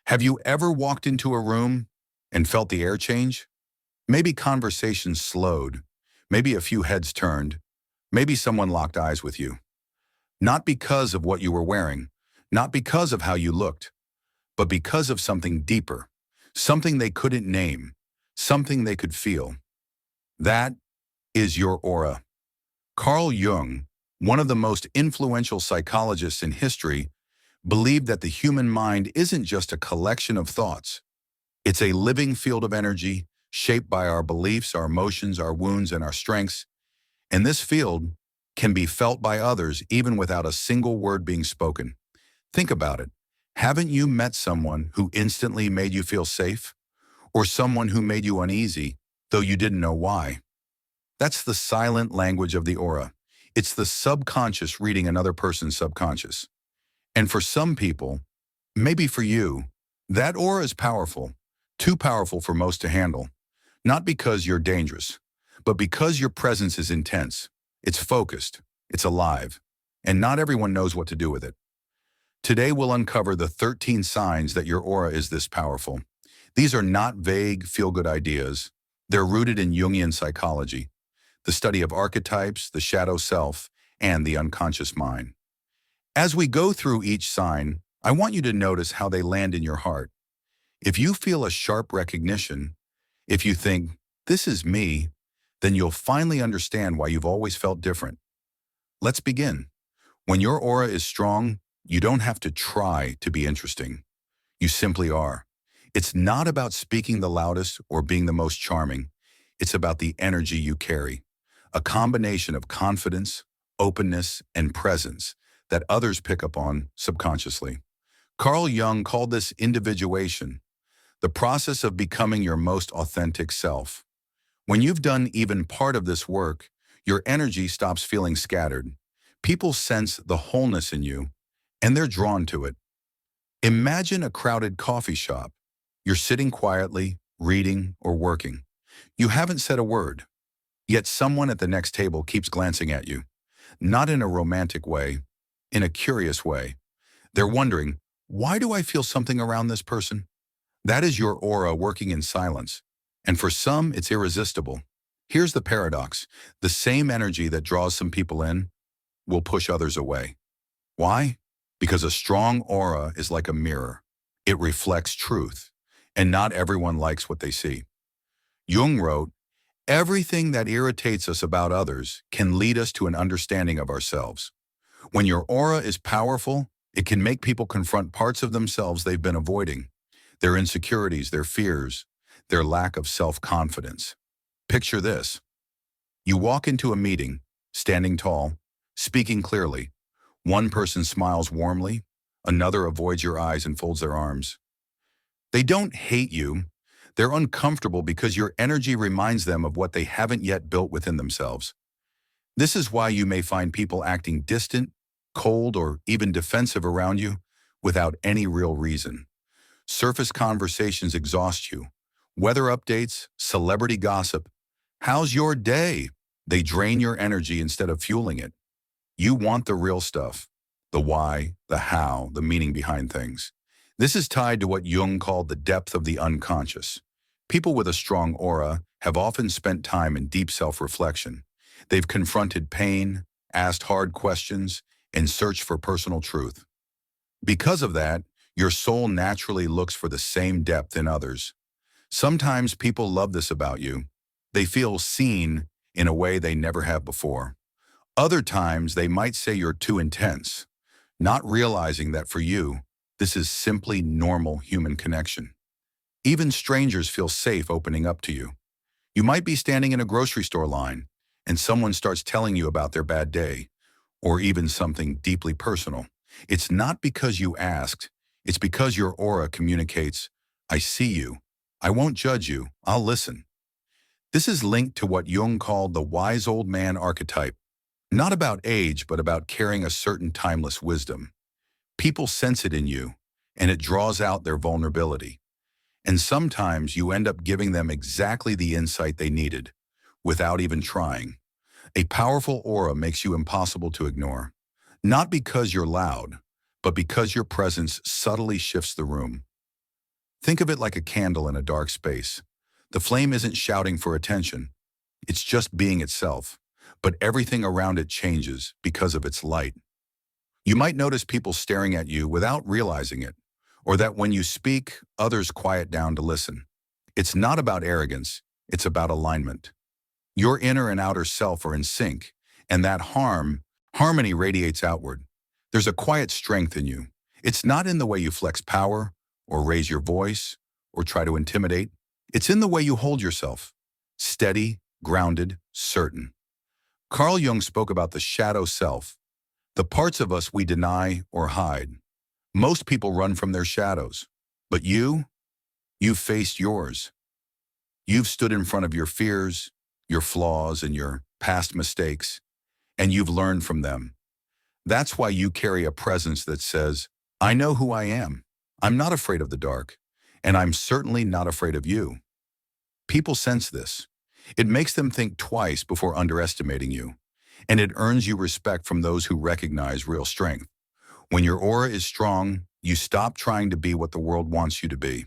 Have you ever walked into a room and felt the air change? Maybe conversations slowed, maybe a few heads turned, maybe someone locked eyes with you. Not because of what you were wearing, not because of how you looked, but because of something deeper, something they couldn't name, something they could feel. That is your aura. Carl Jung, one of the most influential psychologists in history, believed that the human mind isn't just a collection of thoughts. It's a living field of energy shaped by our beliefs, our emotions, our wounds, and our strengths. And this field can be felt by others even without a single word being spoken. Think about it. Haven't you met someone who instantly made you feel safe? Or someone who made you uneasy, though you didn't know why? That's the silent language of the aura. It's the subconscious reading another person's subconscious. And for some people, maybe for you, that aura is powerful, too powerful for most to handle. Not because you're dangerous, but because your presence is intense. It's focused, it's alive, and not everyone knows what to do with it. Today we'll uncover the 13 signs that your aura is this powerful. These are not vague, feel-good ideas. They're rooted in Jungian psychology, the study of archetypes, the shadow self, and the unconscious mind. As we go through each sign, I want you to notice how they land in your heart. If you feel a sharp recognition, if you think, this is me, then you'll finally understand why you've always felt different. Let's begin. When your aura is strong, you don't have to try to be interesting. You simply are. It's not about speaking the loudest or being the most charming. It's about the energy you carry, a combination of confidence, openness, and presence that others pick up on subconsciously. Carl Jung called this individuation, the process of becoming your most authentic self. When you've done even part of this work, your energy stops feeling scattered. People sense the wholeness in you, and they're drawn to it. Imagine a crowded coffee shop. You're sitting quietly, reading, or working. You haven't said a word, yet someone at the next table keeps glancing at you. Not in a romantic way, in a curious way. They're wondering, why do I feel something around this person? That is your aura working in silence. And for some, it's irresistible. Here's the paradox. The same energy that draws some people in will push others away. Why? Because a strong aura is like a mirror. It reflects truth, and not everyone likes what they see. Jung wrote, everything that irritates us about others can lead us to an understanding of ourselves. When your aura is powerful, it can make people confront parts of themselves they've been avoiding, their insecurities, their fears, their lack of self-confidence. Picture this. You walk into a meeting, standing tall, speaking clearly. One person smiles warmly, another avoids your eyes and folds their arms. They don't hate you. They're uncomfortable because your energy reminds them of what they haven't yet built within themselves. This is why you may find people acting distant, cold, or even defensive around you without any real reason. Surface conversations exhaust you. Weather updates, celebrity gossip. How's your day? They drain your energy instead of fueling it. You want the real stuff, the why, the how, the meaning behind things. This is tied to what Jung called the depth of the unconscious. People with a strong aura have often spent time in deep self-reflection. They've confronted pain, asked hard questions, and searched for personal truth. Because of that, your soul naturally looks for the same depth in others. Sometimes people love this about you. They feel seen in a way they never have before. Other times, they might say you're too intense, not realizing that for you, this is simply normal human connection. Even strangers feel safe opening up to you. You might be standing in a grocery store line, and someone starts telling you about their bad day, or even something deeply personal. It's not because you asked, it's because your aura communicates, I see you, I won't judge you, I'll listen. This is linked to what Jung called the wise old man archetype. Not about age, but about carrying a certain timeless wisdom. People sense it in you, and it draws out their vulnerability. And sometimes you end up giving them exactly the insight they needed, without even trying. A powerful aura makes you impossible to ignore. Not because you're loud, but because your presence subtly shifts the room. Think of it like a candle in a dark space. The flame isn't shouting for attention. It's just being itself. But everything around it changes because of its light. You might notice people staring at you without realizing it, or that when you speak, others quiet down to listen. It's not about arrogance, it's about alignment. Your inner and outer self are in sync, and that harmony radiates outward. There's a quiet strength in you. It's not in the way you flex power, or raise your voice, or try to intimidate. It's in the way you hold yourself. Steady, grounded, certain. Carl Jung spoke about the shadow self, the parts of us we deny or hide. Most people run from their shadows. But you've faced yours. You've stood in front of your fears, your flaws, and your past mistakes, and you've learned from them. That's why you carry a presence that says, I know who I am. I'm not afraid of the dark, and I'm certainly not afraid of you. People sense this. It makes them think twice before underestimating you, and it earns you respect from those who recognize real strength. When your aura is strong, you stop trying to be what the world wants you to be.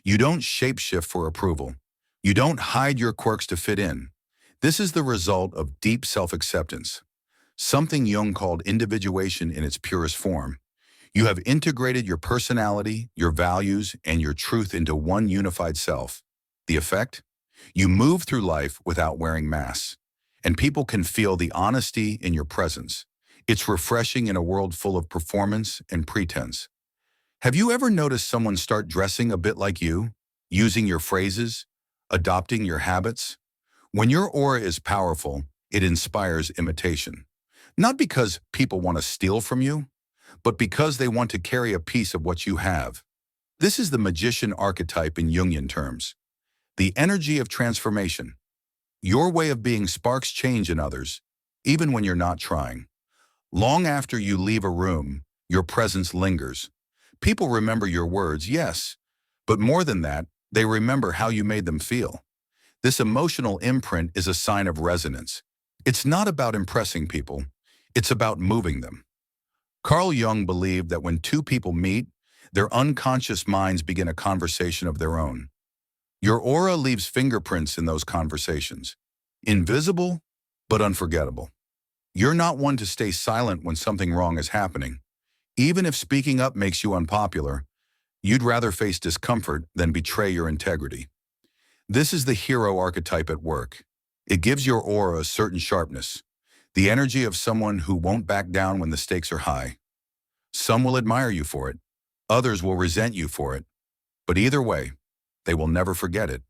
You don't shapeshift for approval. You don't hide your quirks to fit in. This is the result of deep self-acceptance, something Jung called individuation in its purest form. You have integrated your personality, your values, and your truth into one unified self. The effect? You move through life without wearing masks, and people can feel the honesty in your presence. It's refreshing in a world full of performance and pretense. Have you ever noticed someone start dressing a bit like you, using your phrases, adopting your habits? When your aura is powerful, it inspires imitation. Not because people want to steal from you, but because they want to carry a piece of what you have. This is the magician archetype in Jungian terms. The energy of transformation. Your way of being sparks change in others, even when you're not trying. Long after you leave a room, your presence lingers. People remember your words, yes, but more than that, they remember how you made them feel. This emotional imprint is a sign of resonance. It's not about impressing people, it's about moving them. Carl Jung believed that when two people meet, their unconscious minds begin a conversation of their own. Your aura leaves fingerprints in those conversations. Invisible, but unforgettable. You're not one to stay silent when something wrong is happening. Even if speaking up makes you unpopular, you'd rather face discomfort than betray your integrity. This is the hero archetype at work. It gives your aura a certain sharpness, the energy of someone who won't back down when the stakes are high. Some will admire you for it, others will resent you for it, but either way, they will never forget it.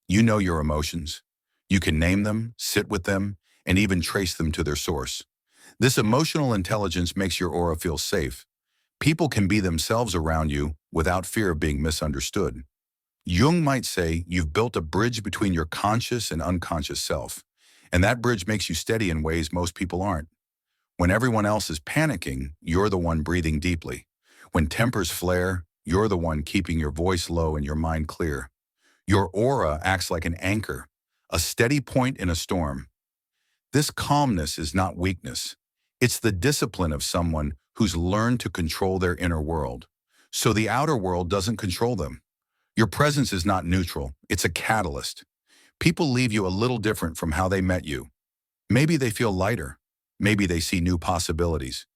You know your emotions. You can name them, sit with them, and even trace them to their source. This emotional intelligence makes your aura feel safe. People can be themselves around you without fear of being misunderstood. Jung might say you've built a bridge between your conscious and unconscious self, and that bridge makes you steady in ways most people aren't. When everyone else is panicking, you're the one breathing deeply. When tempers flare, you're the one keeping your voice low and your mind clear. Your aura acts like an anchor, a steady point in a storm. This calmness is not weakness. It's the discipline of someone who's learned to control their inner world, so the outer world doesn't control them. Your presence is not neutral, it's a catalyst. People leave you a little different from how they met you. Maybe they feel lighter. Maybe they see new possibilities.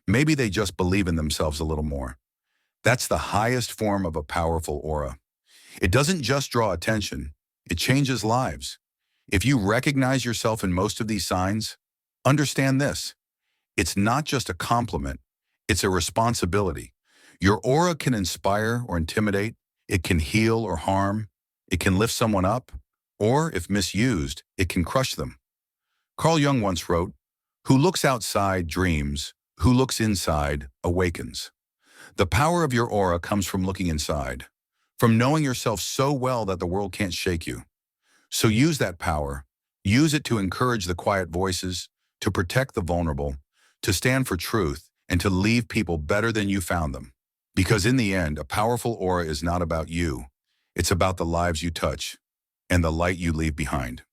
Maybe they just believe in themselves a little more. That's the highest form of a powerful aura. It doesn't just draw attention, it changes lives. If you recognize yourself in most of these signs, understand this. It's not just a compliment, it's a responsibility. Your aura can inspire or intimidate, it can heal or harm, it can lift someone up, or, if misused, it can crush them. Carl Jung once wrote, "Who looks outside dreams, who looks inside awakens." The power of your aura comes from looking inside, from knowing yourself so well that the world can't shake you. So use that power. Use it to encourage the quiet voices, to protect the vulnerable, to stand for truth, and to leave people better than you found them. Because in the end, a powerful aura is not about you. It's about the lives you touch and the light you leave behind.